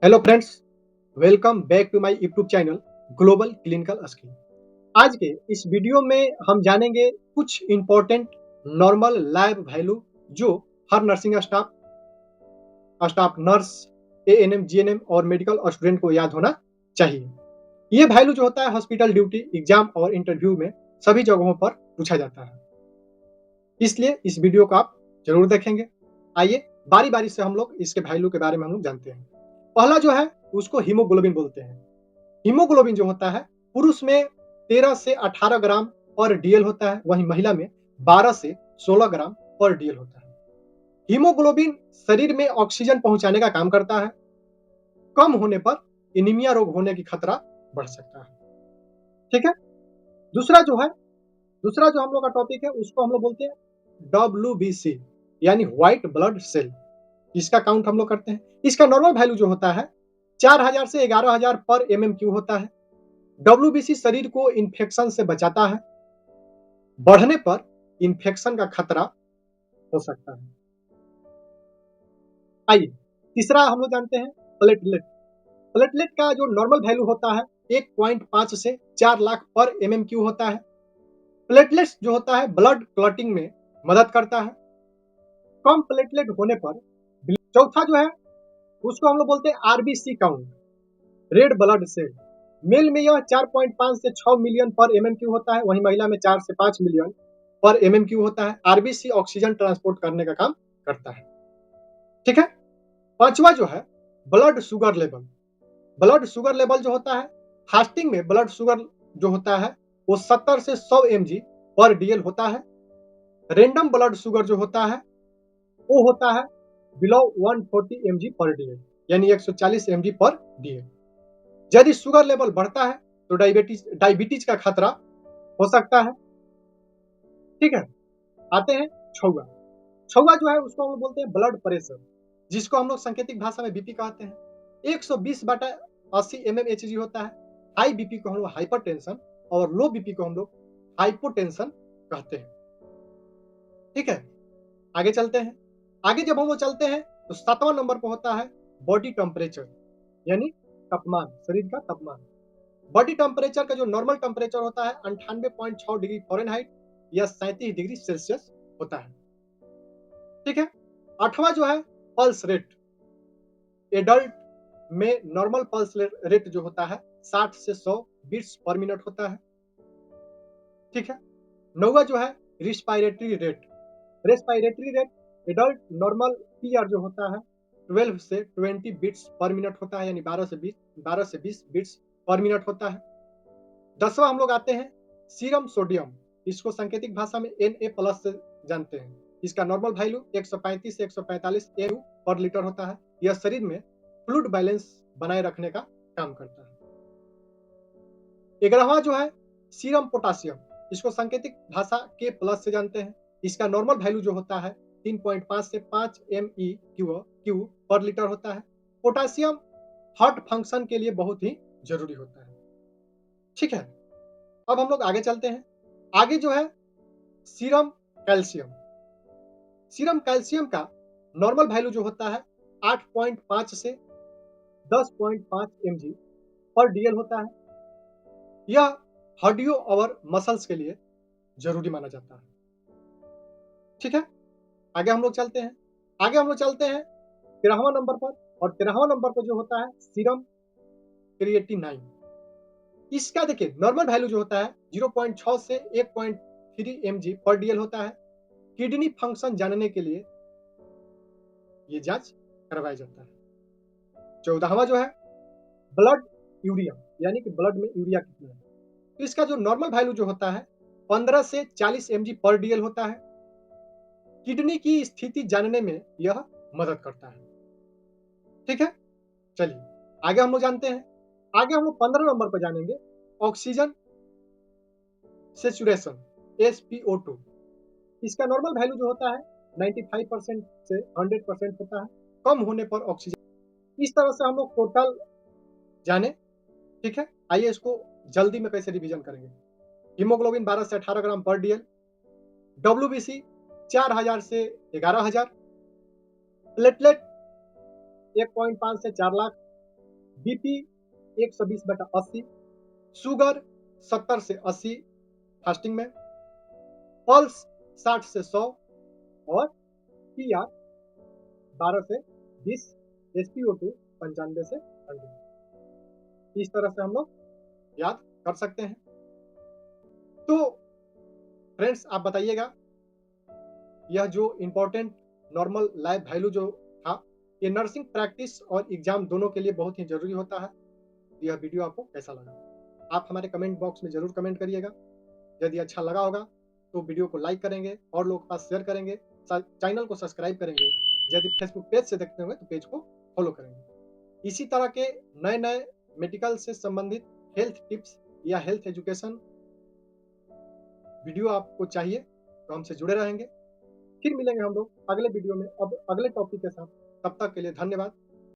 Hello friends, welcome back to my YouTube channel global clinical skill. आज के इस video में हम जानेंगे कुछ इंपॉर्टेंट नॉर्मल लैब वैल्यू जो हर nursing staff nurse, ANM, GNM और मेडिकल स्टूडेंट को याद होना चाहिए। ये वैल्यू जो होता है हॉस्पिटल ड्यूटी, एग्जाम और इंटरव्यू में सभी जगहों पर पूछा जाता है, इसलिए इस वीडियो को आप जरूर देखेंगे। आइए बारी बारी से हम लोग इसके वैल्यू के बारे में हम लोग जानते हैं। पहला जो है उसको हीमोग्लोबिन बोलते हैं। हीमोग्लोबिन जो होता है पुरुष में 13 से 18 ग्राम पर डीएल होता है, वहीं महिला में 12 से 16 ग्राम पर डीएल होता है। हीमोग्लोबिन शरीर में ऑक्सीजन पहुंचाने का काम करता है। कम होने पर एनीमिया रोग होने की खतरा बढ़ सकता है। ठीक है। दूसरा जो है दूसरा जो हम लोग का टॉपिक है उसको हम लोग बोलते हैं WBC यानी व्हाइट ब्लड सेल। इसका काउंट हम लोग करते हैं। इसका नॉर्मल वैल्यू जो होता है 4000 से 11000 पर MMQ होता है। WBC शरीर को इन्फेक्शन से बचाता है। बढ़ने पर इन्फेक्शन का खतरा हो सकता है। आइए तीसरा हम लोग जानते हैं प्लेटलेट। प्लेटलेट का जो नॉर्मल वैल्यू होता है 1.5 से 4 लाख पर MMQ होता है। प्लेटलेट्स जो होता है ब्लड क्लॉटिंग में मदद करता है। कम प्लेटलेट होने पर चौथा जो है उसको हम लोग बोलते हैं RBC count, red blood cell. Male में यह 4.5 से 6 मिलियन पर MMQ होता है, वहीं महिला में 4 से 5 मिलियन पर MMQ होता है। आरबीसी ऑक्सीजन ट्रांसपोर्ट करने का काम करता है। ठीक है। पांचवा जो है blood sugar level. Blood sugar level जो होता है फास्टिंग में ब्लड शुगर जो होता है वो 70 से 100 mg पर डीएल होता है। रेंडम ब्लड शुगर जो होता है वो होता है बिलो 140 mg पर डीएल, यानी 140 mg पर डीएल। यदि शुगर लेवल बढ़ता है तो डायबिटीज का खतरा हो सकता है। ठीक है। आते हैं छौआ। छौआ जो है उसको हम लोग बोलते हैं ब्लड प्रेशर, जिसको हम लोग सांकेतिक भाषा में बीपी कहते हैं। 120/80 mmHg होता है। हाई बीपी को हम लोग हाइपरटेंशन और लो बीपी को हम लोग हाइपोटेंशन कहते हैं। ठीक है। आगे चलते हैं। आगे जब हम लोग चलते हैं तो 7वां नंबर पर होता है बॉडी टेम्परेचर, यानी तापमान, शरीर का तापमान। बॉडी टेम्परेचर का जो नॉर्मल टेम्परेचर होता है 98.6 डिग्री फ़ारेनहाइट या 37 डिग्री सेल्सियस होता है। ठीक है। 8वां जो है पल्स रेट। एडल्ट में नॉर्मल पल्स रेट जो होता है 60 से 100 बीट्स पर मिनट होता है। ठीक है। 9वां जो है respiratory rate. Respiratory rate adult normal PR जो होता है 12 से 20 बीट्स पर मिनट होता है, यानी 12 से 20 बीट्स पर मिनट होता है। 10वां हम लोग आते हैं सीरम सोडियम। इसको सांकेतिक भाषा में Na+ से जानते हैं। इसका नॉर्मल वैल्यू 135 से 145 AU पर लीटर होता है। यह शरीर में फ्लूइड बैलेंस बनाए रखने का काम करता है। 11वां जो है सीरम पोटासियम। इसको सांकेतिक भाषा K+ से जानते हैं। इसका नॉर्मल वैल्यू जो होता है 3.5 से 5 MEQ पर लीटर होता है। पोटासियम हार्ट फंक्शन के लिए बहुत ही जरूरी होता है। ठीक है। अब हम लोग आगे चलते हैं। आगे जो है सीरम कैल्शियम। सीरम कैल्शियम का नॉर्मल वैल्यू जो होता है 8.5 से 10.5 mg पर डीएल होता है। यह हड्डियों और मसल्स के लिए जरूरी माना जाता है। ठीक है। आगे हम लोग चलते हैं। 13वां नंबर पर, और 13वां नंबर पर जो होता है सीरम क्रिएटिनाइन। इसका देखिए नॉर्मल वैल्यू जो होता है 0.6 से 1.3 mg पर डीएल होता है। किडनी फंक्शन जानने के लिए ये जांच करवाया जाता है। 14वां जो है ब्लड यूरिया, यानी कि ब्लड में यूरिया कितना है। तो इसका जो नॉर्मल वैल्यू जो होता है 15 से 40 mg पर डीएल होता है। किडनी की स्थिति जानने में यह मदद करता है। ठीक है। चलिए आगे हम लोग जानते हैं। आगे हम लोग 15 नंबर पर जानेंगे ऑक्सीजन सेचुरेशन, SpO2। इसका नॉर्मल वैल्यू जो होता है 95% से 100% होता है। कम होने पर ऑक्सीजन। इस तरह से हम लोग टोटल जाने। ठीक है। आइए इसको जल्दी में कैसे रिवीजन करेंगे। हीमोग्लोबिन 12 से 18 ग्राम पर डीएल। WBC 4000 से 11000। प्लेटलेट 1.5 से 4 लाख। बीपी 120/80, शुगर 70 से 80 फास्टिंग में, पल्स 60 से 100 और पीआर 12 से 20, SpO2 95 से 100। इस तरह से हम लोग याद कर सकते हैं। तो फ्रेंड्स आप बताइएगा, यह जो इम्पोर्टेंट नॉर्मल लाइफ वैल्यू जो था, ये नर्सिंग प्रैक्टिस और एग्जाम दोनों के लिए बहुत ही जरूरी होता है। यह वीडियो आपको कैसा लगा? आप हमारे कमेंट बॉक्स में जरूर कमेंट करिएगा। यदि अच्छा लगा होगा तो वीडियो को लाइक करेंगे और लोगों के पास शेयर करेंगे, चैनल को सब्सक्राइब करेंगे। यदि फेसबुक पेज से देखते होंगे तो पेज को फॉलो करेंगे। इसी तरह के नए नए मेडिकल से संबंधित हेल्थ टिप्स या हेल्थ एजुकेशन वीडियो आपको चाहिए तो हमसे जुड़े रहेंगे। फिर मिलेंगे हम लोग अगले वीडियो में अब अगले टॉपिक के साथ। तब तक के लिए धन्यवाद।